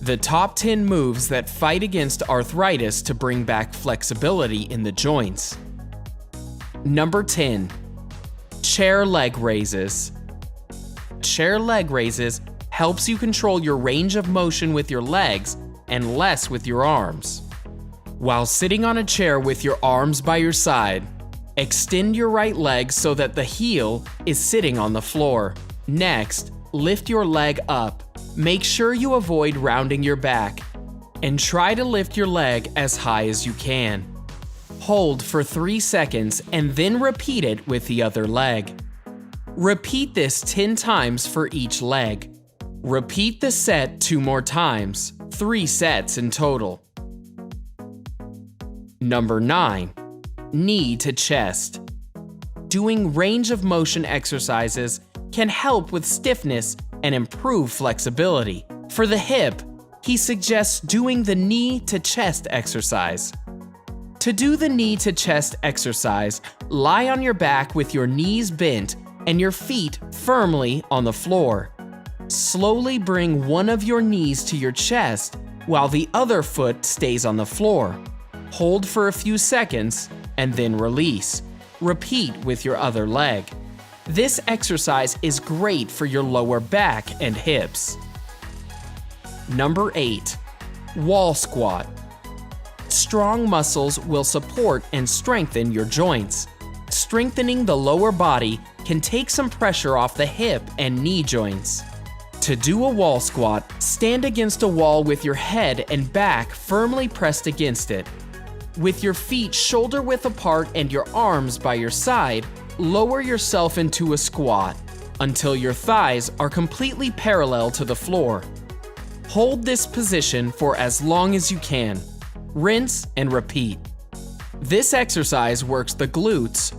The top 10 moves that fight against arthritis to bring back flexibility in the joints. Number 10. Chair leg raises. Chair leg raises helps you control your range of motion with your legs and less with your arms. While sitting on a chair with your arms by your side, extend your right leg so that the heel is sitting on the floor. Next, lift your leg up. Make sure you avoid rounding your back, and try to lift your leg as high as you can. Hold for 3 seconds and then repeat it with the other leg. Repeat this 10 times for each leg. Repeat the set 2 more times, 3 sets in total. Number 9. Knee to chest. Doing range of motion exercises can help with stiffness and improve flexibility. For the hip, he suggests doing the knee to chest exercise. To do the knee to chest exercise, lie on your back with your knees bent and your feet firmly on the floor. Slowly bring one of your knees to your chest while the other foot stays on the floor. Hold for a few seconds and then release. Repeat with your other leg. This exercise is great for your lower back and hips. Number 8. Wall squat. Strong muscles will support and strengthen your joints. Strengthening the lower body can take some pressure off the hip and knee joints. To do a wall squat, stand against a wall with your head and back firmly pressed against it. With your feet shoulder width apart and your arms by your side, lower yourself into a squat until your thighs are completely parallel to the floor. Hold this position for as long as you can. Rinse and repeat. This exercise works the glutes,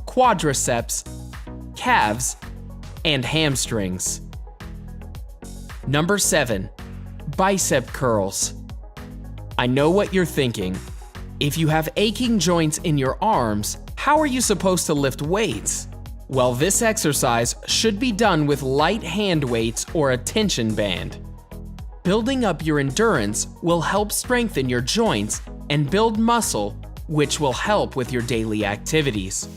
quadriceps, calves, and hamstrings. Number 7. Bicep curls. I know what you're thinking. If you have aching joints in your arms, how are you supposed to lift weights? Well, this exercise should be done with light hand weights or a tension band. Building up your endurance will help strengthen your joints and build muscle, which will help with your daily activities.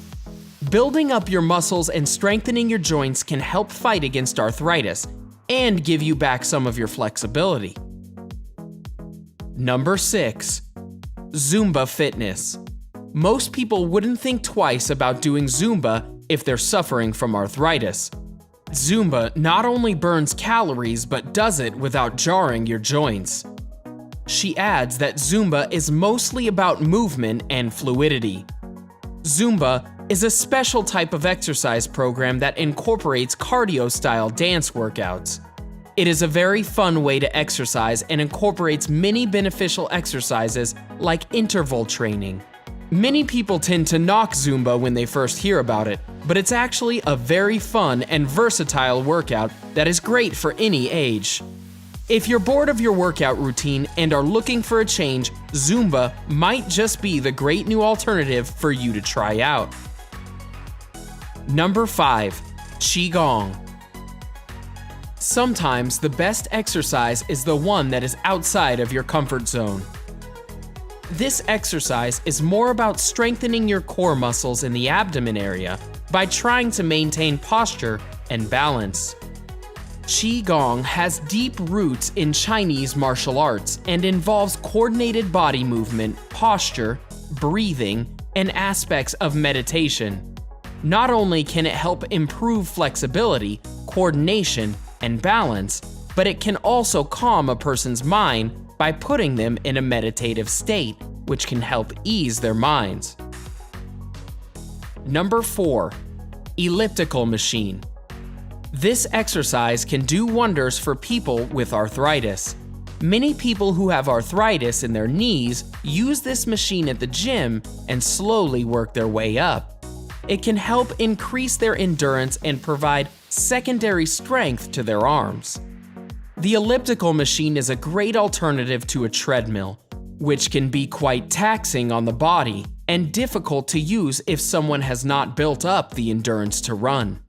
Building up your muscles and strengthening your joints can help fight against arthritis and give you back some of your flexibility. Number 6. Zumba Fitness. Most people wouldn't think twice about doing Zumba if they're suffering from arthritis. Zumba not only burns calories but does it without jarring your joints. She adds that Zumba is mostly about movement and fluidity. Zumba is a special type of exercise program that incorporates cardio-style dance workouts. It is a very fun way to exercise and incorporates many beneficial exercises like interval training. Many people tend to knock Zumba when they first hear about it, but it's actually a very fun and versatile workout that is great for any age. If you're bored of your workout routine and are looking for a change, Zumba might just be the great new alternative for you to try out. Number 5. Qigong. Sometimes the best exercise is the one that is outside of your comfort zone. This exercise is more about strengthening your core muscles in the abdomen area by trying to maintain posture and balance. Qigong has deep roots in Chinese martial arts and involves coordinated body movement, posture, breathing, and aspects of meditation. Not only can it help improve flexibility, coordination, and balance, but it can also calm a person's mind by putting them in a meditative state, which can help ease their minds. Number 4. Elliptical Machine. This exercise can do wonders for people with arthritis. Many people who have arthritis in their knees use this machine at the gym and slowly work their way up. It can help increase their endurance and provide secondary strength to their arms. The elliptical machine is a great alternative to a treadmill, which can be quite taxing on the body and difficult to use if someone has not built up the endurance to run.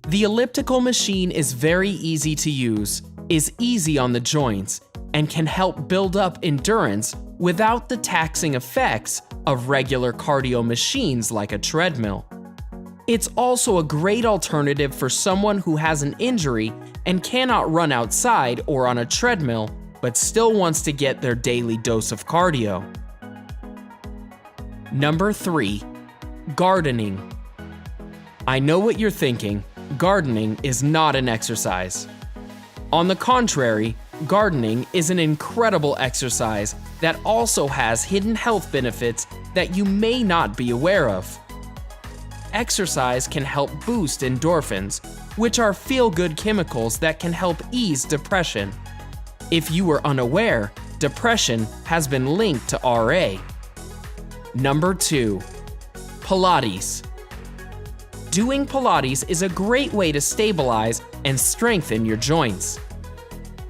The elliptical machine is very easy to use, is easy on the joints, and can help build up endurance without the taxing effects of regular cardio machines like a treadmill. It's also a great alternative for someone who has an injury and cannot run outside or on a treadmill, but still wants to get their daily dose of cardio. Number 3, gardening. I know what you're thinking. Gardening is not an exercise. On the contrary, gardening is an incredible exercise that also has hidden health benefits that you may not be aware of. Exercise can help boost endorphins, which are feel-good chemicals that can help ease depression. If you were unaware, depression has been linked to RA. Number 2, Pilates. Doing Pilates is a great way to stabilize and strengthen your joints.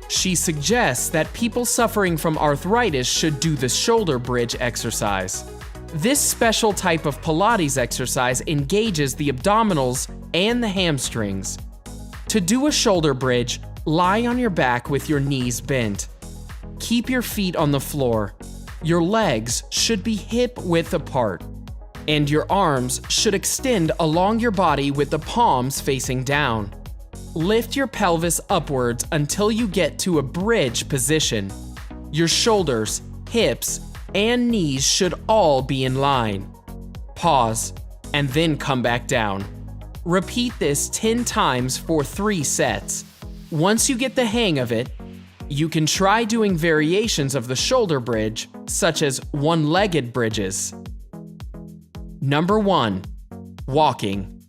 She suggests that people suffering from arthritis should do the shoulder bridge exercise. This special type of Pilates exercise engages the abdominals and the hamstrings. To do a shoulder bridge, lie on your back with your knees bent. Keep your feet on the floor. Your legs should be hip-width apart, and your arms should extend along your body with the palms facing down. Lift your pelvis upwards until you get to a bridge position. Your shoulders, hips, and knees should all be in line. Pause, and then come back down. Repeat this 10 times for 3 sets. Once you get the hang of it, you can try doing variations of the shoulder bridge, such as one-legged bridges. Number 1, walking.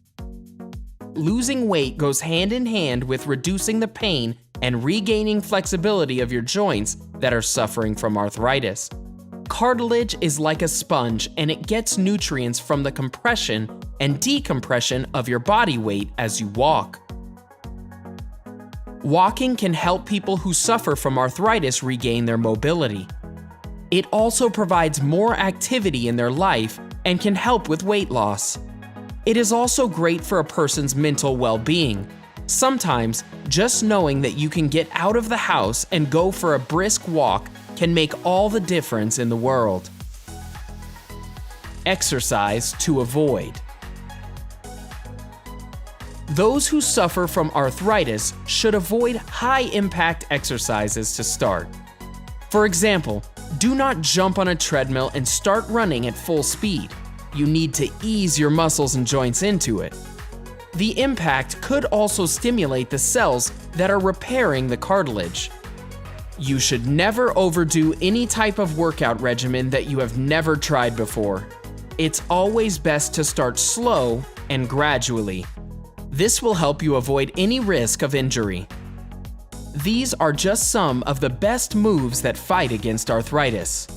Losing weight goes hand in hand with reducing the pain and regaining flexibility of your joints that are suffering from arthritis. Cartilage is like a sponge, and it gets nutrients from the compression and decompression of your body weight as you walk. Walking can help people who suffer from arthritis regain their mobility. It also provides more activity in their life and can help with weight loss. It is also great for a person's mental well-being. Sometimes, just knowing that you can get out of the house and go for a brisk walk can make all the difference in the world. Exercise to avoid. Those who suffer from arthritis should avoid high-impact exercises to start. For example, do not jump on a treadmill and start running at full speed. You need to ease your muscles and joints into it. The impact could also stimulate the cells that are repairing the cartilage. You should never overdo any type of workout regimen that you have never tried before. It's always best to start slow and gradually. This will help you avoid any risk of injury. These are just some of the best moves that fight against arthritis.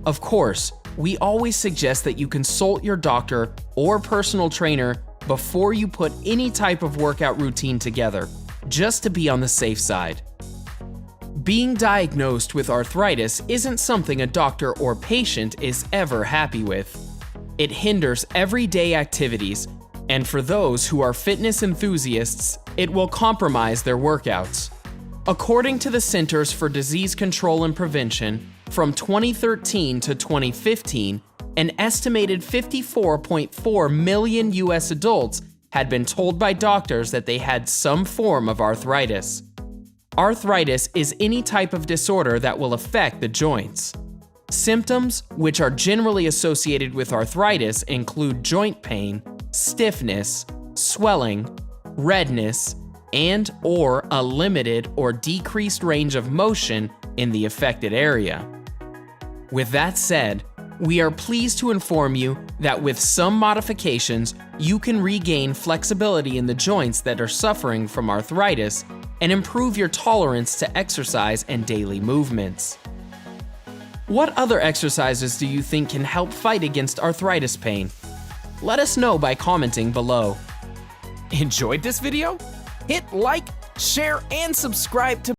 Of course, we always suggest that you consult your doctor or personal trainer before you put any type of workout routine together, just to be on the safe side. Being diagnosed with arthritis isn't something a doctor or patient is ever happy with. It hinders everyday activities, and for those who are fitness enthusiasts, it will compromise their workouts. According to the Centers for Disease Control and Prevention, from 2013 to 2015, an estimated 54.4 million US adults had been told by doctors that they had some form of arthritis. Arthritis is any type of disorder that will affect the joints. Symptoms, which are generally associated with arthritis, include joint pain, stiffness, swelling, redness, and/or a limited or decreased range of motion in the affected area. With that said, we are pleased to inform you that with some modifications, you can regain flexibility in the joints that are suffering from arthritis and improve your tolerance to exercise and daily movements. What other exercises do you think can help fight against arthritis pain? Let us know by commenting below. Enjoyed this video? Hit like, share, and subscribe to